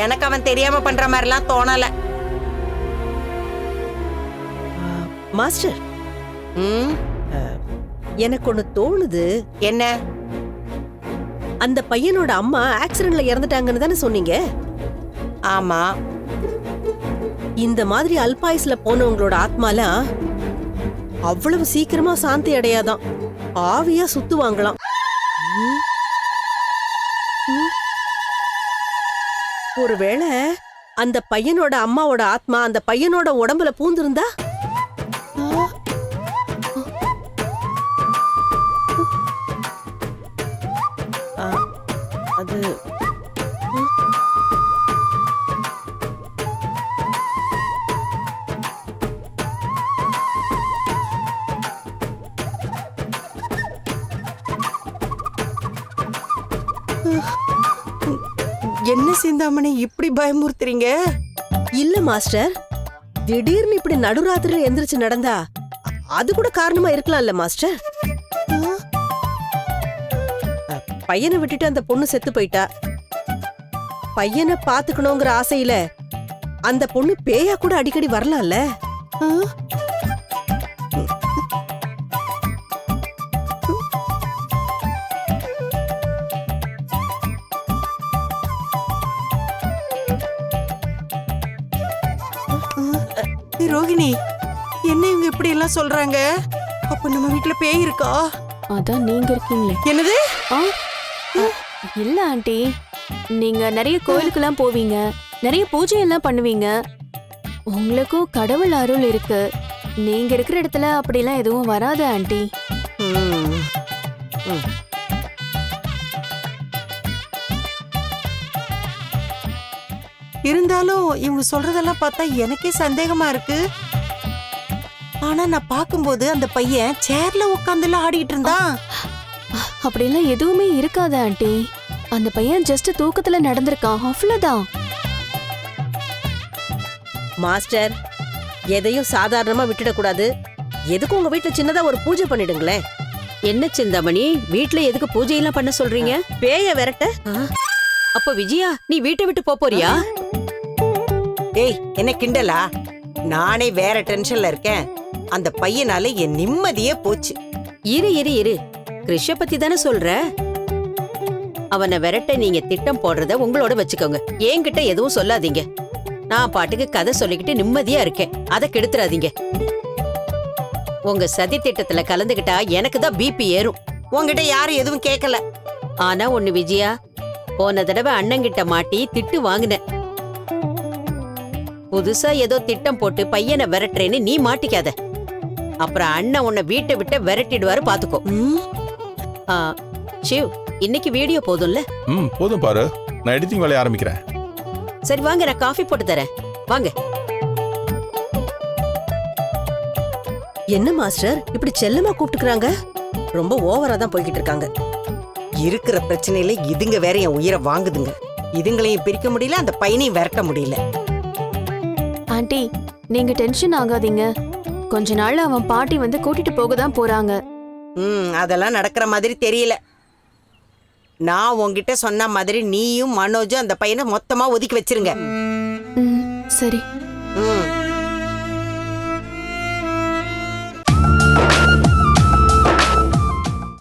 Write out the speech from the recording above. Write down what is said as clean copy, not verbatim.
எனக்கு அவன் தெரியாம பண்ற மாதிரிலாம் தோணல. மாஸ்டர், எனக்கு ஒண்ணு தோணுது. என்ன? அந்த பையனோட அம்மா ஆக்சிடென்ட்ல இறந்துட்டாங்கன்னு தானே சொன்னீங்க? ஆமா. இந்த மாதிரி அல்பாயுஸ்ல போனவங்களோட ஆத்மாலாம் அவ்வளவு சீக்கிரமா சாந்தி அடையாதான், ஆவியா சுத்துவாங்களாம். ஒருவேளை அந்த பையனோட அம்மாவோட ஆத்மா அந்த பையனோட உடம்புல பூந்திருந்தா? அது என்ன சிந்தாமணி இப்படி பயமுறுத்துறீங்க? இல்ல மாஸ்டர், திடீர்னு இப்படி நடுராத்திரில எந்திரிச்சு நடந்தா அது கூட காரணமா இருக்கலாம்ல மாஸ்டர். பையனை விட்டுட்டு அந்த பொண்ணு செத்து போயிட்டா. பையனை பாத்துக்கணுங்கிற ஆசையில அந்த பொண்ணு பேயா கூட அடிக்கடி வரலாம்ல. ரோகிணி, என்ன இவங்க இப்படி எல்லாம் சொல்றாங்க? அப்ப நம்ம வீட்டுல பேய் இருக்கா? அதான் நீங்க இருக்கீங்களே. என்னது? இல்ல ஆண்டி, நீங்க நிறைய கோயிலுக்கெல்லாம் போவீங்க, நிறைய பூஜை எல்லாம் பண்ணுவீங்க, உங்களுக்கும் கடவுள் அருள் இருக்கு. நீங்க இருக்கிற இடத்துல அப்படிலாம் எதுவும் வராது ஆண்டி. இருந்தாலும் இவங்க சொல்றதெல்லாம் பார்த்தா எனக்கே சந்தேகமா இருக்கு. ஆனா நான் பாக்கும்போது அந்த பையன் சேர்ல உட்கார்ந்துல ஆடிட்டு இருந்தான். அப்படிலாம் எதுவுமே இருக்காது ஆண்டி. அந்த பையன் ஜஸ்ட் தூக்கத்துல நடந்திருக்கான், அவ்வளவுதான். மாஸ்டர், எதையும் சாதாரணமா விட்டுடக்கூடாது. எதுக்கு உங்க வீட்டுல சின்னதா ஒரு பூஜை பண்ணிடுங்களேன். என்ன சிந்தாமணி, வீட்ல எதுக்கு பூஜையெல்லாம் பண்ண சொல்றீங்க? பேய விரட்ட. அப்ப விஜயா, நீ வீட்டை விட்டு போறியா? ஏய், என்ன கிண்டலா? நானே வேற டென்ஷன்ல இருக்கேன். அந்த பையனால என் நிம்மதியே போச்சு. இரு இரு இரு, கிருஷ்ண பத்தி தானே சொல்ற. அவனை விரட்ட நீங்க திட்டம் போடுறத உங்களோட வச்சுக்கோங்க. என்கிட்ட எதுவும் சொல்லாதீங்க. நான் பாட்டுக்கு கதை சொல்லிக்கிட்டு நிம்மதியா இருக்கேன். அதை கெடுத்துறாதீங்க. உங்க சதி திட்டத்துல கலந்துகிட்டா எனக்கு தான் பிபி ஏறும். உங்ககிட்ட யாரும் எதுவும் கேட்கல. ஆனா ஒண்ணு விஜயா, போன தடவை அண்ணங்கிட்ட மாட்டி திட்டு வாங்கினேன். புதுசா ஏதோ திட்டம் போட்டு பையனை விரட்டுறேன்னு நீ மாட்டிக்காத. அப்புறம் அண்ணன் உன்னை வீட்டை விட்டு விரட்டிடுவாரு, பாத்துக்கோ. சிவ், இன்னைக்கு வீடியோ போதும்ல? போதும் பாரு, நான் எடிட்டிங் வேலைய ஆரம்பிக்கிறேன். சரி வாங்க, நான் காஃபி போட்டு தரேன், வாங்க. என்ன மாஸ்டர் இப்படி செல்லமா கூப்பிட்டுக்கிறாங்க? ரொம்ப ஓவரா தான் போய்கிட்டு இருக்காங்க. இருக்கிற பிரச்சனையில இதுங்க வேற என் உயிரை வாங்குதுங்க. இதுங்களையும் பிரிக்க முடியல, அந்த பையனையும் விரட்ட முடியல. ஆண்டி, நீங்க டென்ஷன் ஆகாதீங்க. கொஞ்ச நாள் அவன் பாட்டி வந்து கூட்டிட்டு போக தான் போறாங்க. அதெல்லாம் நடக்கிற மாதிரி தெரியல. நான் உன்கிட்ட சொன்ன மாதிரி நீயும் மனோஜும் அந்த பையனை மொத்தமா ஒதுக்கி வச்சிருங்க. சரி.